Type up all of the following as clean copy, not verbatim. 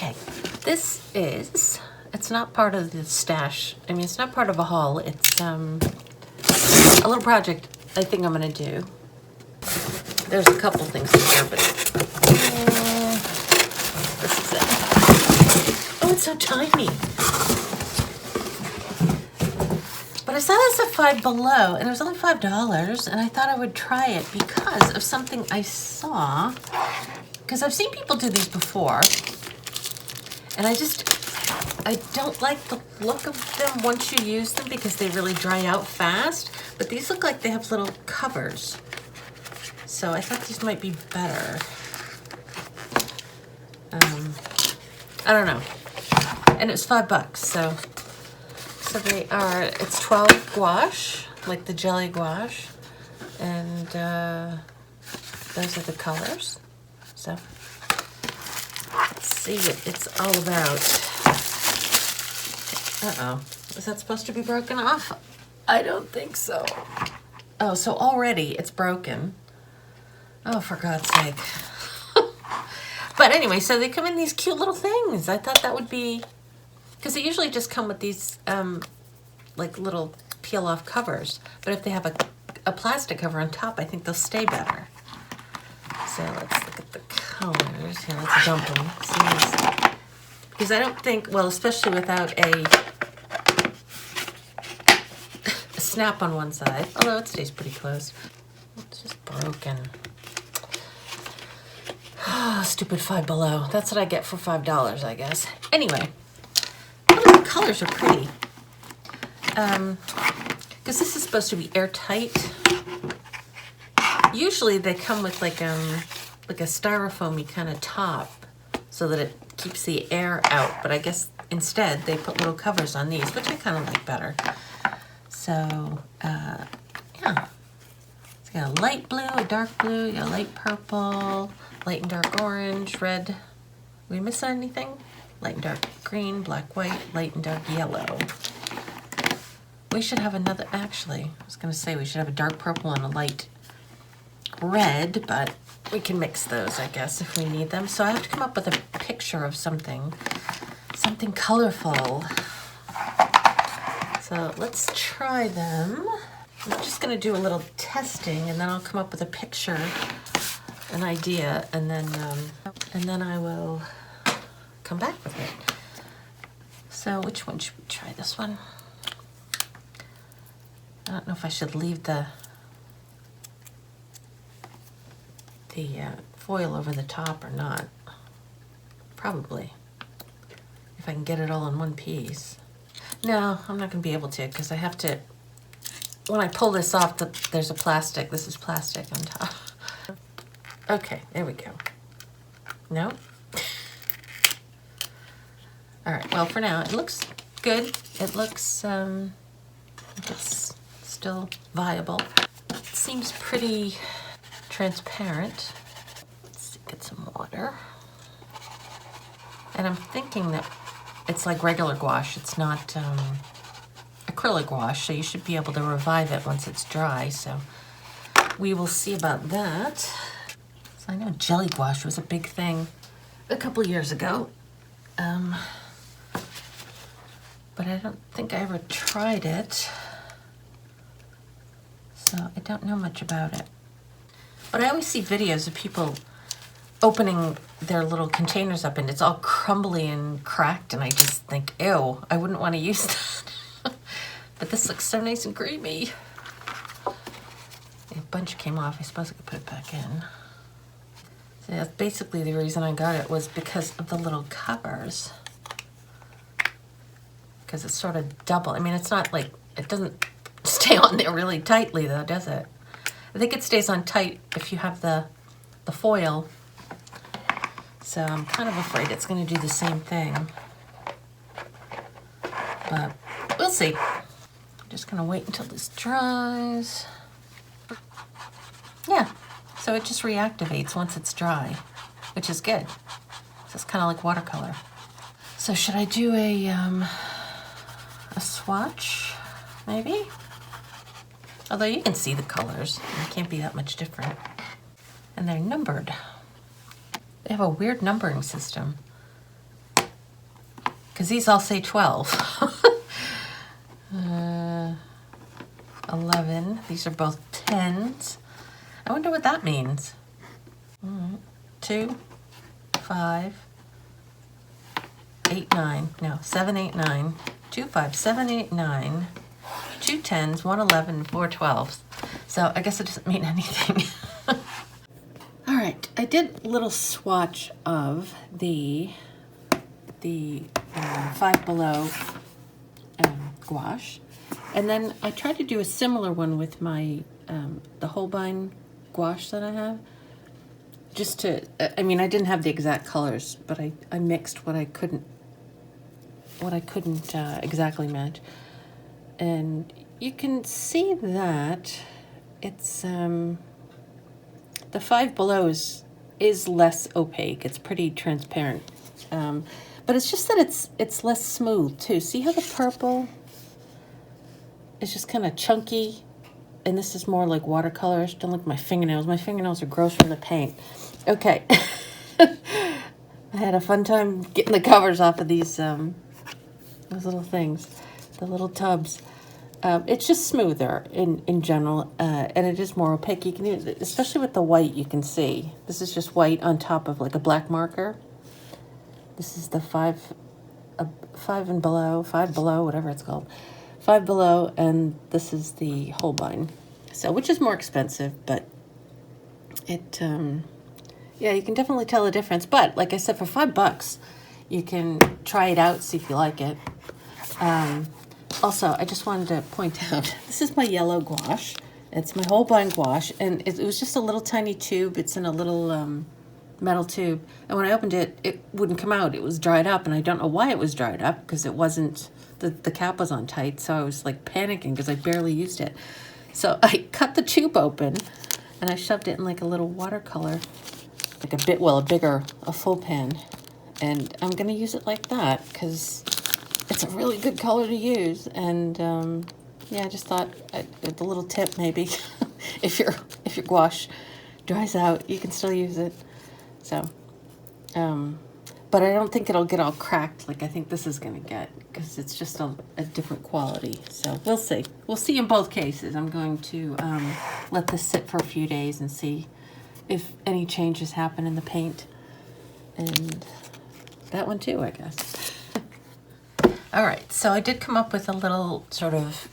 Okay, this is, it's not part of the stash. I mean, it's not part of a haul. It's a little project I think I'm gonna do. There's a couple things in here, but this is it. Oh, it's so tiny. But I saw this at FiveBelow, and it was only $5, and I thought I would try it because of something I saw. Because I've seen people do these before, and I don't like the look of them once you use them because they really dry out fast. But these look like they have little covers. So I thought these might be better. I don't know. And it's $5, so they are, it's 12 gouache, like the jelly gouache. And those are the colors. So let's see what it's all about. Uh-oh, is that supposed to be broken off? I don't think so. Oh, so already it's broken. Oh, for God's sake. But anyway, so they come in these cute little things. I thought that would be, because they usually just come with these like little peel off covers. But if they have a plastic cover on top, I think they'll stay better. So let's look at the colors. Here, let's dump them. See, because I don't think, well, especially without a snap on one side, although it stays pretty close. It's just broken. Oh, stupid FiveBelow. That's what I get for $5, I guess. Anyway, oh, the colors are pretty. Because this is supposed to be airtight. Usually they come with like a styrofoamy kind of top so that it keeps the air out. But I guess instead they put little covers on these, which I kind of like better. So, yeah. It's got a light blue, a dark blue, you got a light purple, light and dark orange, red. We miss anything? Light and dark green, black, white, light and dark yellow. We should have another, actually, I was gonna say we should have a dark purple and a light red, but we can mix those, I guess, if we need them. So I have to come up with a picture of something colorful. So let's try them. I'm just gonna do a little testing and then I'll come up with a picture, an idea, and then I will come back with it. So which one should we try? This one? I don't know if I should leave the foil over the top or not. Probably, if I can get it all in one piece. No, I'm not gonna be able to because I have to, when I pull this off, there's a plastic, this is plastic on top. Okay, there we go. No? All right, well for now, it looks good. It looks, it's still viable. It seems pretty transparent. Let's get some water. And I'm thinking that it's like regular gouache. It's not acrylic gouache, so you should be able to revive it once it's dry. So we will see about that. So I know jelly gouache was a big thing a couple years ago. But I don't think I ever tried it. So I don't know much about it. But I always see videos of people opening their little containers up and it's all crumbly and cracked, and I just think, ew, I wouldn't want to use that. But this looks so nice and creamy. A bunch came off. I suppose I could put it back in. So that's basically the reason I got it, was because of the little covers. Because it's sort of double. I mean, it's not like, it doesn't stay on there really tightly though, does it? I think it stays on tight if you have the foil. So I'm kind of afraid it's going to do the same thing. But we'll see. I'm just going to wait until this dries. Yeah, so it just reactivates once it's dry, which is good. So it's kind of like watercolor. So should I do a swatch, maybe? Although you can see the colors. It can't be that much different. And they're numbered. They have a weird numbering system. because these all say 12. 11. These are both 10s. I wonder what that means. 2, 5, 8, 9. No, 7, 8, 9. 2, 5, 7, 8, 9. 2 10s, 1 11, 4 12s. So I guess it doesn't mean anything. All right, I did a little swatch of the FiveBelow gouache, and then I tried to do a similar one with my the Holbein gouache that I have. Just to, I mean, I didn't have the exact colors, but I mixed what I couldn't exactly match, and you can see that it's the FiveBelow is less opaque. It's pretty transparent, but it's just that it's less smooth too. See how the purple is just kind of chunky, and this is more like watercolors. Don't look at my fingernails. My fingernails are gross from the paint. Okay, I had a fun time getting the covers off of these those little things, the little tubs. It's just smoother in general, and it is more opaque. You can use it, especially with the white. You can see this is just white on top of like a black marker. This is the FiveBelow, whatever it's called, FiveBelow, and this is the Holbein. So, which is more expensive, but it, yeah, you can definitely tell the difference. But like I said, for $5, you can try it out, see if you like it. Also, I just wanted to point out, this is my yellow gouache. It's my Holbein gouache, and it was just a little tiny tube. It's in a little metal tube. And when I opened it, it wouldn't come out. It was dried up, and I don't know why it was dried up, because it wasn't, the cap was on tight, so I was like panicking because I barely used it. So I cut the tube open, and I shoved it in like a little watercolor, like a full pan. And I'm going to use it like that, because it's a really good color to use. And yeah, I just thought the little tip maybe, if your gouache dries out, you can still use it. So, but I don't think it'll get all cracked like I think this is going to get, because it's just a different quality. So we'll see. We'll see in both cases. I'm going to let this sit for a few days and see if any changes happen in the paint. And that one too, I guess. All right, so I did come up with a little sort of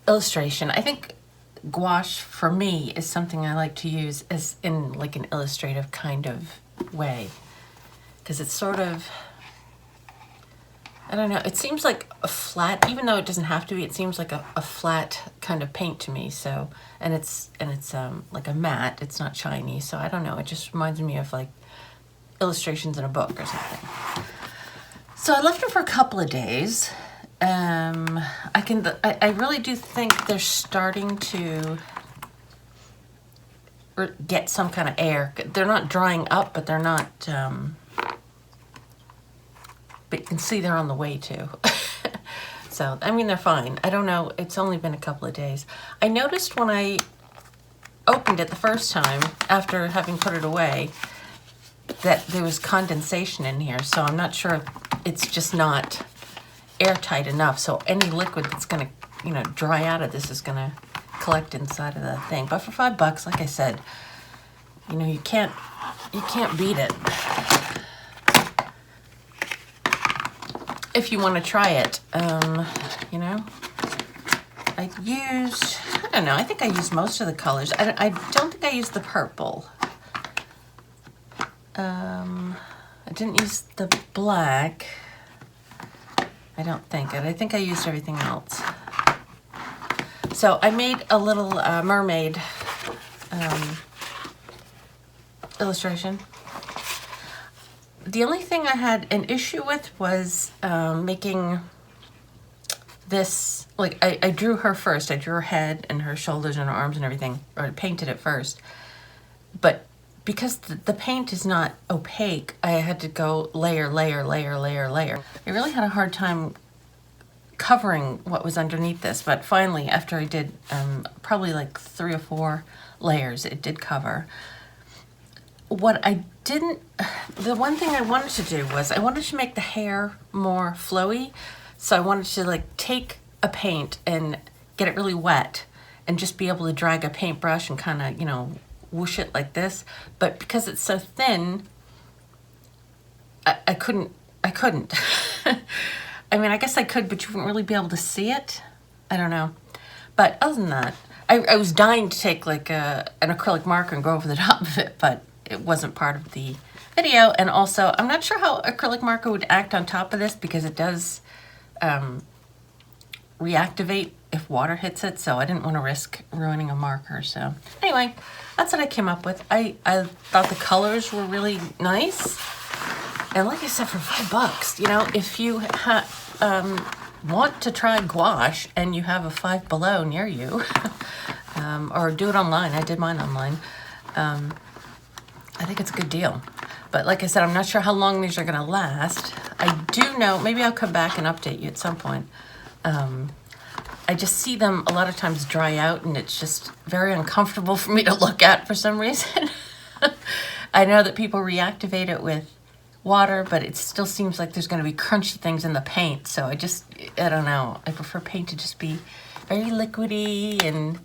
illustration. I think gouache for me is something I like to use as in like an illustrative kind of way, because it's sort of, I don't know, it seems like a flat, even though it doesn't have to be, it seems like a flat kind of paint to me. So, and it's like a matte, it's not shiny. So I don't know, it just reminds me of like illustrations in a book or something. So I left them for a couple of days. I really do think they're starting to get some kind of air. They're not drying up, but they're not, but you can see they're on the way to. So, I mean, they're fine. I don't know, it's only been a couple of days. I noticed when I opened it the first time, after having put it away, that there was condensation in here. So I'm not sure if it's just not airtight enough. So any liquid that's gonna, dry out of this is gonna collect inside of the thing. But for $5, like I said, you can't beat it. If you want to try it, I don't know, I think I used most of the colors. I don't think I used the purple. I didn't use the black. I don't think it. I think I used everything else. So I made a little mermaid illustration. The only thing I had an issue with was making this, like I drew her first. I drew her head and her shoulders and her arms and everything, or I painted it first. But because the paint is not opaque, I had to go layer, layer, layer, layer, layer. I really had a hard time covering what was underneath this, but finally, after I did probably like 3 or 4 layers, it did cover. what I didn't, the one thing I wanted to do was I wanted to make the hair more flowy. So I wanted to like take a paint and get it really wet and just be able to drag a paintbrush and kind of, you know, whoosh it like this. But because it's so thin, I couldn't. I mean, I guess I could, but you wouldn't really be able to see it. I don't know. But other than that, I was dying to take like an acrylic marker and go over the top of it, but it wasn't part of the video. And also, I'm not sure how acrylic marker would act on top of this because it does reactivate if water hits it, so I didn't want to risk ruining a marker. So anyway, that's what I came up with. I thought the colors were really nice. And like I said, for $5, you know, if you want to try gouache and you have a FiveBelow near you, or do it online, I did mine online, I think it's a good deal. But like I said, I'm not sure how long these are gonna last. I do know, maybe I'll come back and update you at some point. I just see them a lot of times dry out and it's just very uncomfortable for me to look at for some reason. I know that people reactivate it with water, but it still seems like there's going to be crunchy things in the paint. So I don't know. I prefer paint to just be very liquidy and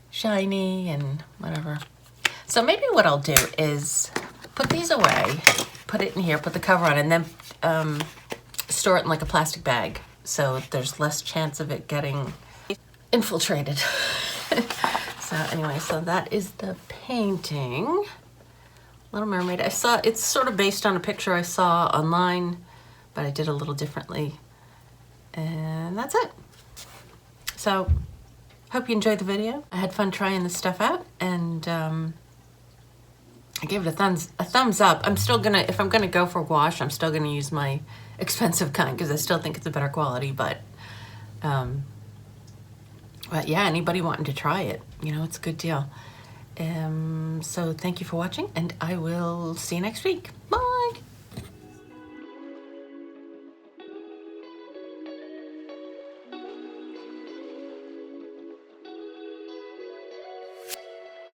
shiny and whatever. So maybe what I'll do is put these away, put it in here, put the cover on, and then store it in like a plastic bag. So there's less chance of it getting infiltrated. So anyway, so that is the painting. Little Mermaid. I saw, it's sort of based on a picture I saw online, but I did a little differently. And that's it. So, hope you enjoyed the video. I had fun trying this stuff out, and I gave it a thumbs up. I'm still gonna, if I'm gonna go for gouache, I'm still gonna use my expensive kind because I still think it's a better quality, but yeah, anybody wanting to try it, you know, it's a good deal. So thank you for watching, and I will see you next week. Bye.